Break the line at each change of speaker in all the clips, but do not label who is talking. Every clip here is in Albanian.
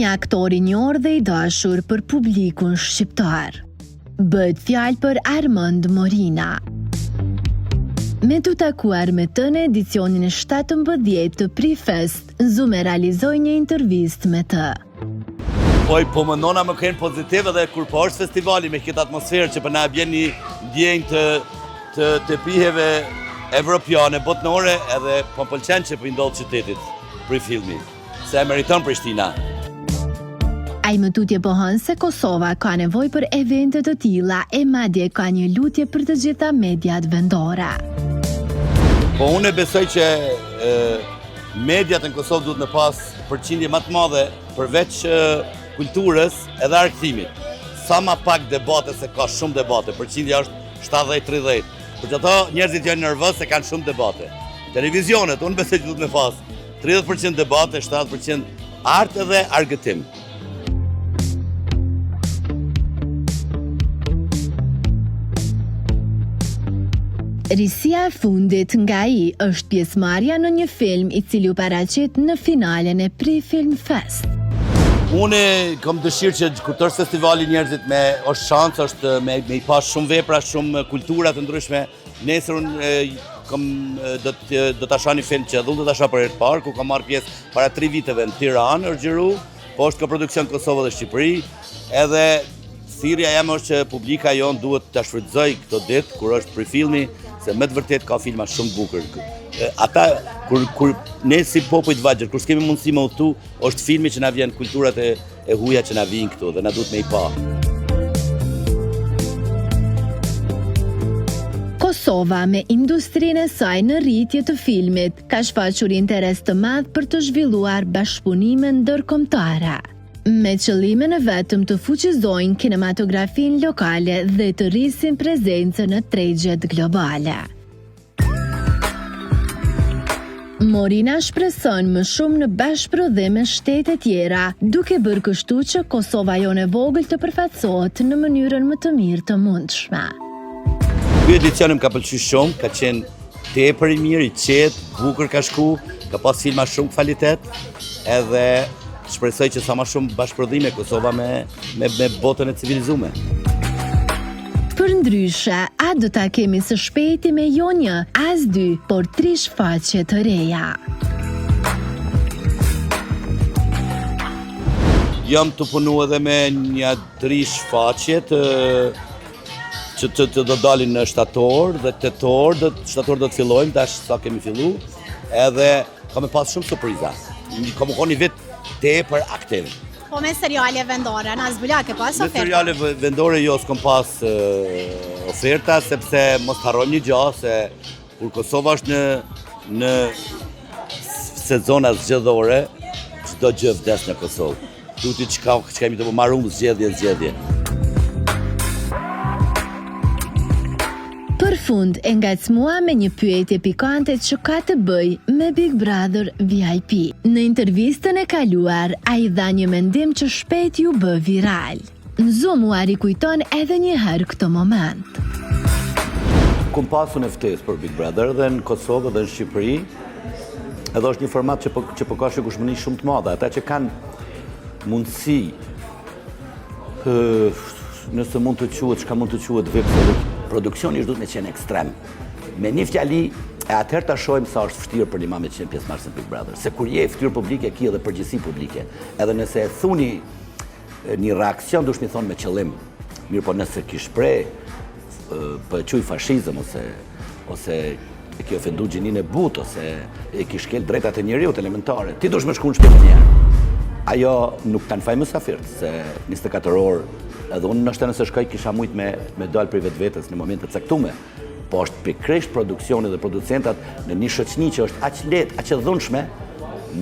Një aktor i njohur dhe i dashur për publikun shqiptar. Bëhet fjalë për Armand Morina. Me të takuar me të në edicionin e 17 të Prifest, Zume realizoi një intervistë me të.
Po më nona më kënë pozitive dhe kur po është festivali me këtë atmosferë që për na bjen një ndjenjë të piheve evropiane, botnore, edhe po më pëlqen që po i ndodh qytetit për filmi, se e meriton Prishtina.
Ai më tutje pohon se Kosova ka nevojë për evente të tilla e madje ka një lutje për të gjitha mediat vendore.
Po unë besoj që mediat në Kosovë duhet me pas përqindje më të madhe përveç kulturës edhe arktimit. Sa ma pak debate, se ka shumë debate, përqindja është 70-30. Për që ato njerëzit janë nervëz se kanë shumë debate. Televizionet, unë besoj që duhet me pas 30% debate, 70% art edhe argëtim.
Risia e fundit nga ai është pjesëmarrja në një film i cili u paraqit në finalen e Prifilm Fest.
Unë kam dëshirë që kur është festivali njerëzit është shansë, është me i pas shumë vepra, shumë kultura të ndryshme. Nesër unë do të asha një film që do të asha për herë të parë, ku kam marrë pjesë para 3 viteve në Tiranë, është gjiru, po është koproduksion Kosovë dhe Shqipëri, edhe thirrja jam është që publika jonë duhet të shfrytëzoj këto ditë kur është Prifilmi, se me të vërtet ka filma shumë bukur. Ata, kur ne si popull të vagjër, kur s'kemi mundësi me udhëtu, është filmi që na vjen kulturat e huaja që na vijnë këtu dhe na duhet me i pa.
Kosova me industrinë e saj në rritje të filmit ka shfaqur interes të madh për të zhvilluar bashkëpunime ndërkombëtare, me qëllimin e vetëm të fuqizojnë kinematografinë lokale dhe të rrisin prezencën në tregjet globale. Morina shpreson më shumë në bashkëprodhim me shtete tjera, duke bërë kështu që Kosova jonë e vogël të përfaqësohet në mënyrën më të mirë të mundshme.
Ky edicion më ka pëlqyer shumë, ka qenë tepër i mirë, i qetë, bukur ka shku, ka pas filma shumë kvalitet, edhe shpresoj që sa më shumë bashkëprodhime Kosova me botën e civilizuar.
Përndryshe, a do ta kemi së shpejti me jo një, as 2, por 3 shfaqje të reja.
Jam të punu edhe me një 3 shfaqje që do dalin në shtator dhe tetor, shtator do të fillojmë, tash sa kemi fillu, edhe ka me pas shumë surpriza. Ka më konë një vit tepër aktiv.
Po me seriale vendore, në zbula ke pas oferta?
Me seriale vendore jo s'kom pas oferta, sepse mos harrojmë një gjë, se kur Kosova është në sezona zgjedhore, çdo gjë vdes në Kosovë. Tuti që kemi të marrum zgjedhje.
Për fund, e ngacmua me një pyetje pikante që ka të bëj me Big Brother VIP. Në intervistën e kaluar, ai dha një mendim që shpejt ju bë viral. Zume u rikujton edhe një herë këtë moment.
Kum pasu në ftesë për Big Brother dhe në Kosovë dhe në Shqipëri, edhe është një format që po ka shikueshmëri shumë të madhe. Ata që kanë mundësi, nëse mund të quhet, çka mund të quhet VIP, produksioni duhet me qenë ekstrem. Me një fjali, e atëherë ta shohim sa është vështirë për një mamë të qenë pjesëmarrës në Big Brother. Se kur je fytyrë publike, ki edhe përgjegjësi publike. Edhe nëse e thuni një reakcion, duhet mi thonë me qëllim. Mirë, po nëse ki shpreh, po e quaj fashizëm, ose e ki ofendu gjinin e but, ose e ki shkel drejtat e njeriut elementare, ti duhet me shku në shtëpi njerë. Ajo nuk kanë faj mësafirt, se 24 orë, edhe unë nështë nëse shkoj kisha mujt me dalë për vetës në momente caktume, po është pikërisht produksioni dhe producentat në një shoqëni që është aq lehtë, aq e dhunshme,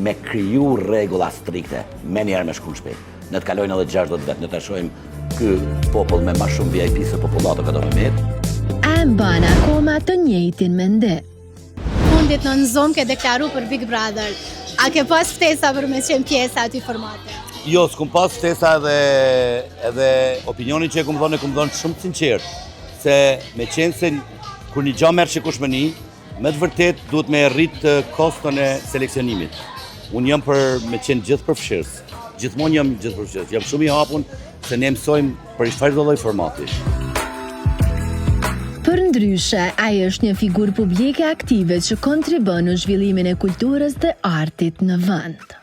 me kriju rregulla strikte, me njerë me shku në shtëpi. Ne të kalojnë edhe 60 vetë, ne të shohim ky popull me ma shumë VIP se popullato këto me metë.
A mban akoma të njëjtin mendim.
Fundit në Zume ke deklaru për Big Brother. A ke pas ftesa për me qenë pjesa aty formate?
Jo, s'kum pas ftesa edhe opinionin që e kum thonë shumë sinqert, se me qenë se kur një gjë merr shikueshmëri, me të vërtet duhet me rrit koston e seleksionimit. Unë jam për me qenë gjithë përfshirës. gjithmonë jam gjithpërgjithshëm. Jam shumë i hapur se ne mësojmë për çfarë do lloj formati.
Për ndryshe, ai është një figurë publike aktive që kontribon në zhvillimin e kulturës dhe artit në vend.